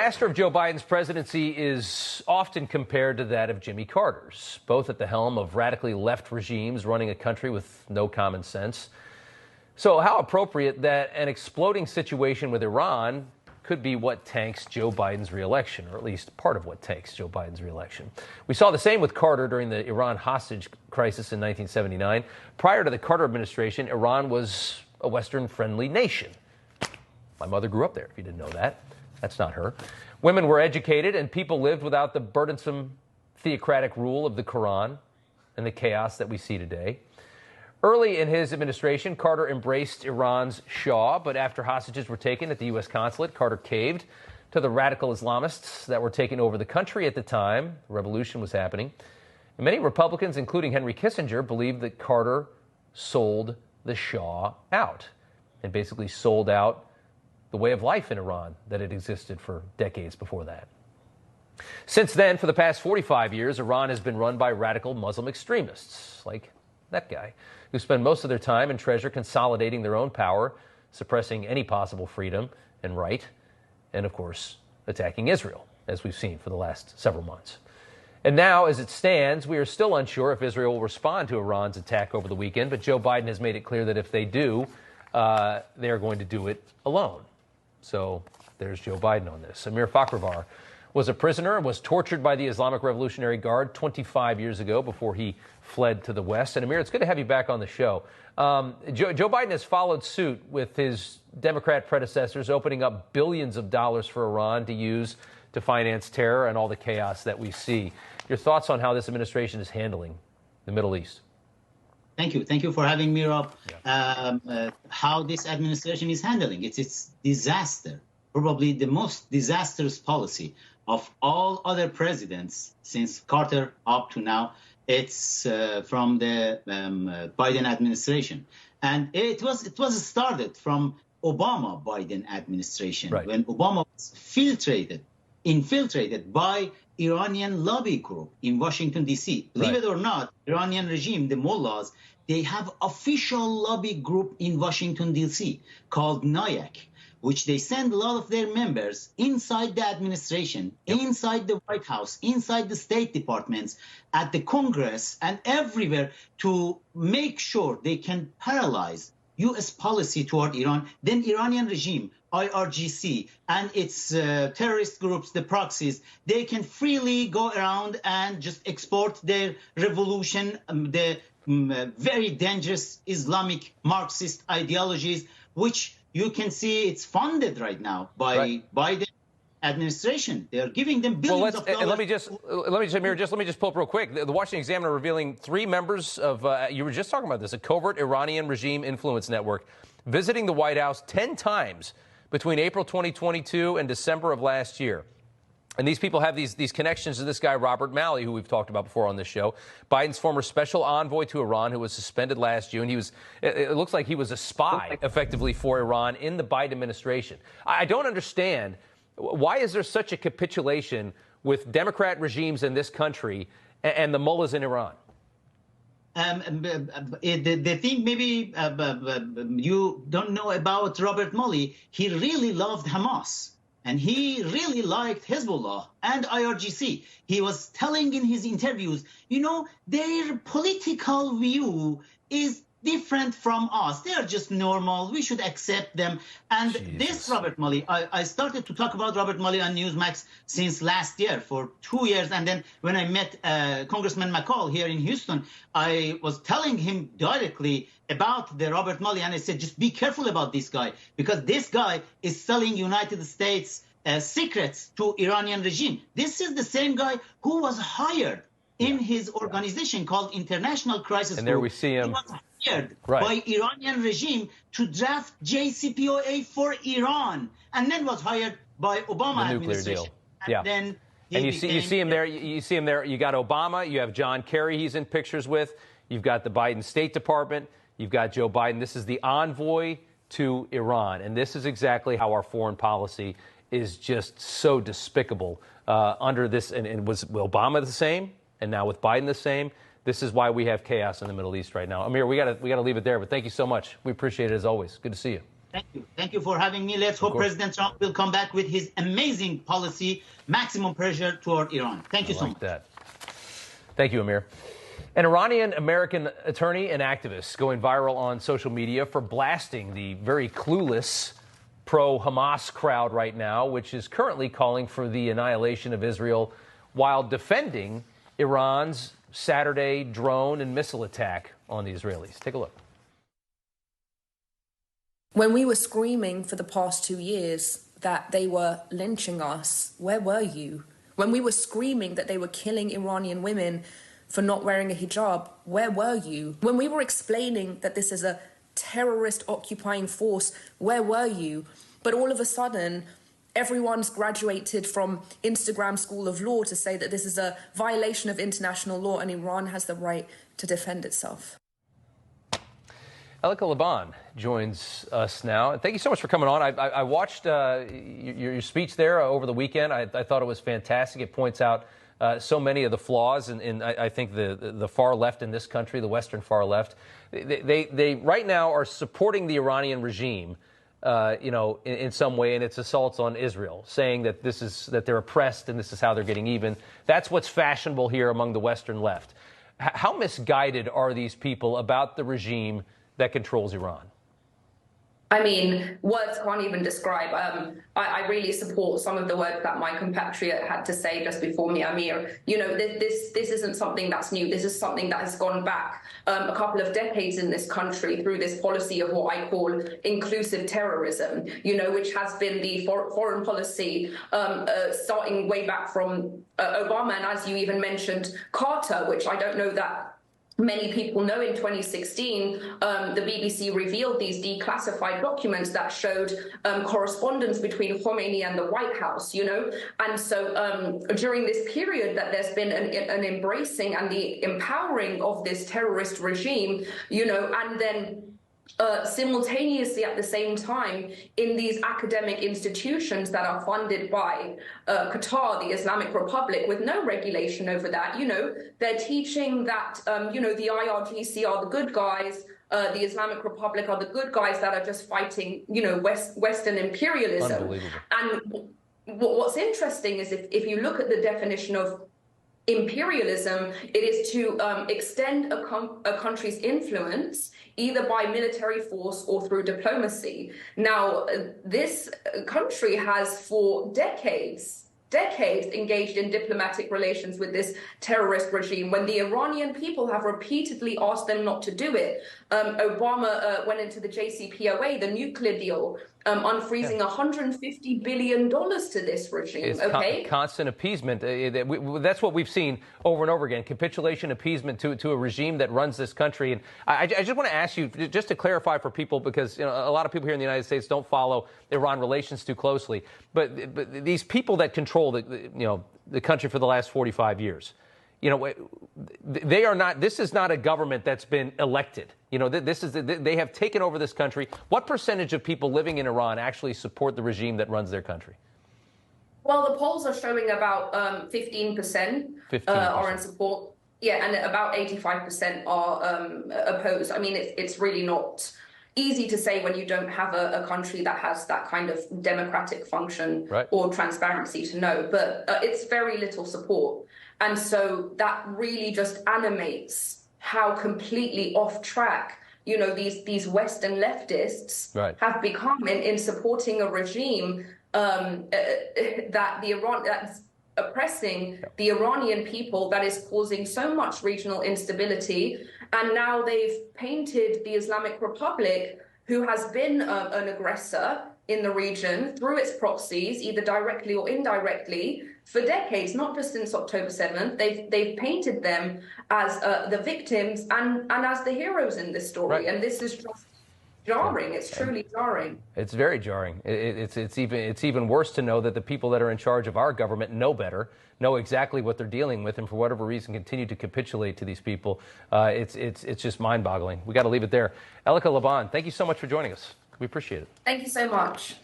disaster of Joe Biden's presidency is often compared to that of Jimmy Carter's, both at the helm of radically left regimes running a country with no common sense. So how appropriate that an exploding situation with Iran could be what tanks Joe Biden's reelection, or at least part of what tanks Joe Biden's reelection. We saw the same with Carter during the Iran hostage crisis in 1979. Prior to the Carter administration, Iran was a Western-friendly nation. My mother grew up there, if you didn't know that. That's not her. Women were educated and people lived without the burdensome theocratic rule of the Quran and the chaos that we see today. Early in his administration, Carter embraced Iran's Shah, but after hostages were taken at the U.S. consulate, Carter caved to the radical Islamists that were taking over the country at the time. The revolution was happening. And many Republicans, including Henry Kissinger, believed that Carter sold the Shah out and basically sold out the way of life in Iran that had existed for decades before that. Since then, for the past 45 years, Iran has been run by radical Muslim extremists like that guy, who spend most of their time and treasure consolidating their own power, suppressing any possible freedom and right, and of course, attacking Israel, as we've seen for the last several months. And now, as it stands, we are still unsure if Israel will respond to Iran's attack over the weekend, but Joe Biden has made it clear that if they do, they are going to do it alone. So there's Joe Biden on this. Amir Fakhravar was a prisoner and was tortured by the Islamic Revolutionary Guard 25 years ago before he fled to the West. And Amir, it's good to have you back on the show. Joe Biden has followed suit with his Democrat predecessors, opening up billions of dollars for Iran to use to finance terror and all the chaos that we see. Your thoughts on how this administration is handling the Middle East? Thank you. Thank you for having me, Rob. How this administration is handling it. It's disaster, probably the most disastrous policy of all other presidents since Carter up to now. It's from the Biden administration. And it was started from Obama Biden administration, right, when Obama was infiltrated by Iranian lobby group in Washington, D.C. Believe it or not, Iranian regime, the mullahs, they have official lobby group in Washington, D.C. called NYAC, which they send a lot of their members inside the administration, inside the White House, inside the State Departments, at the Congress, and everywhere to make sure they can paralyze U.S. policy toward Iran. Then Iranian regime, IRGC, and its terrorist groups, the proxies, they can freely go around and just export their revolution, the very dangerous Islamic Marxist ideologies, which you can see it's funded right now by Biden administration. They're giving them billions of dollars. Let me just pull up real quick. The Washington Examiner revealing 3 members of, you were just talking about this, a covert Iranian regime influence network visiting the White House 10 times between April 2022 and December of last year. And these people have these connections to this guy, Robert Malley, who we've talked about before on this show, Biden's former special envoy to Iran, who was suspended last June. It looks like he was a spy, effectively, for Iran in the Biden administration. I don't understand, why is there such a capitulation with Democrat regimes in this country and the mullahs in Iran? The thing maybe you don't know about Robert Malley, he really loved Hamas. And he really liked Hezbollah and IRGC. He was telling in his interviews, you know, their political view is different from us. They are just normal. We should accept them. And this Robert Malley, I started to talk about Robert Malley on NewsMax since last year for 2 years. And then when I met Congressman McCall here in Houston, I was telling him directly about the Robert Malley. And I said, just be careful about this guy, because this guy is selling United States secrets to Iranian regime. This is the same guy who was hired in his organization called International Crisis Group. And there we see him. He was hired by Iranian regime to draft JCPOA for Iran, and then was hired by Obama administration. Deal. And you see him there. You see him there. You got Obama. You have John Kerry. He's in pictures with. You've got the Biden State Department. You've got Joe Biden. This is the envoy to Iran, and this is exactly how our foreign policy is just so despicable under this. And was Obama the same? And now with Biden the same? This is why we have chaos in the Middle East right now. Amir, we got to leave it there, but thank you so much. We appreciate it as always. Good to see you. Thank you. Thank you for having me. Let's hope President Trump will come back with his amazing policy, maximum pressure toward Iran. Thank you so much. That. Thank you, Amir. An Iranian-American attorney and activist going viral on social media for blasting the very clueless pro-Hamas crowd right now, which is currently calling for the annihilation of Israel while defending Iran's Saturday drone and missile attack on the Israelis. Take a look. When we were screaming for the past 2 years that they were lynching us, where were you? When we were screaming that they were killing Iranian women for not wearing a hijab, where were you? When we were explaining that this is a terrorist occupying force, where were you? But all of a sudden, everyone's graduated from Instagram School of Law to say that this is a violation of international law and Iran has the right to defend itself. Elika Laban joins us now. Thank you so much for coming on. I watched your speech there over the weekend. I thought it was fantastic. It points out so many of the flaws, and I think the far left in this country, the Western far left, they right now are supporting the Iranian regime, in some way, in its assaults on Israel, saying that that they're oppressed and this is how they're getting even. That's what's fashionable here among the Western left. How misguided are these people about the regime that controls Iran? I mean, words can't even describe. I really support some of the words that my compatriot had to say just before me, Amir. You know, this isn't something that's new. This is something that has gone back a couple of decades in this country through this policy of what I call inclusive terrorism, which has been the foreign policy starting way back from Obama. And as you even mentioned, Carter, which I don't know that many people know. In 2016, the BBC revealed these declassified documents that showed correspondence between Khomeini and the White House, And so during this period that there's been an embracing and the empowering of this terrorist regime, and then simultaneously at the same time in these academic institutions that are funded by Qatar, the Islamic Republic, with no regulation over that, they're teaching that, the IRGC are the good guys, the Islamic Republic are the good guys that are just fighting, Western imperialism. Unbelievable. And what's interesting is if you look at the definition of imperialism, it is to extend a country's influence either by military force or through diplomacy. Now, this country has for decades engaged in diplomatic relations with this terrorist regime. When the Iranian people have repeatedly asked them not to do it, Obama went into the JCPOA, the nuclear deal, unfreezing $150 billion to this regime. It's constant appeasement. That's what we've seen over and over again. Capitulation, appeasement to a regime that runs this country. And I just want to ask you, just to clarify for people, because a lot of people here in the United States don't follow Iran relations too closely. But these people that control the country for the last 45 years, they are not. This is not a government that's been elected. They have taken over this country. What percentage of people living in Iran actually support the regime that runs their country? Well, the polls are showing about 15% are in support. Yeah, and about 85% are opposed. I mean, it's really not easy to say when you don't have a country that has that kind of democratic function or transparency to know. But it's very little support. And so that really just animates how completely off track, these Western leftists have become in supporting a regime that's oppressing the Iranian people, that is causing so much regional instability. And now they've painted the Islamic Republic, who has been an aggressor in the region through its proxies, either directly or indirectly, for decades, not just since October 7th. They've painted them as the victims and as the heroes in this story. And this is just jarring. It's truly jarring. It's very jarring. It's even worse to know that the people that are in charge of our government know better, know exactly what they're dealing with, and for whatever reason continue to capitulate to these people. It's just mind-boggling. We got to leave it there. Elika Laban, thank you so much for joining us. We appreciate it. Thank you so much.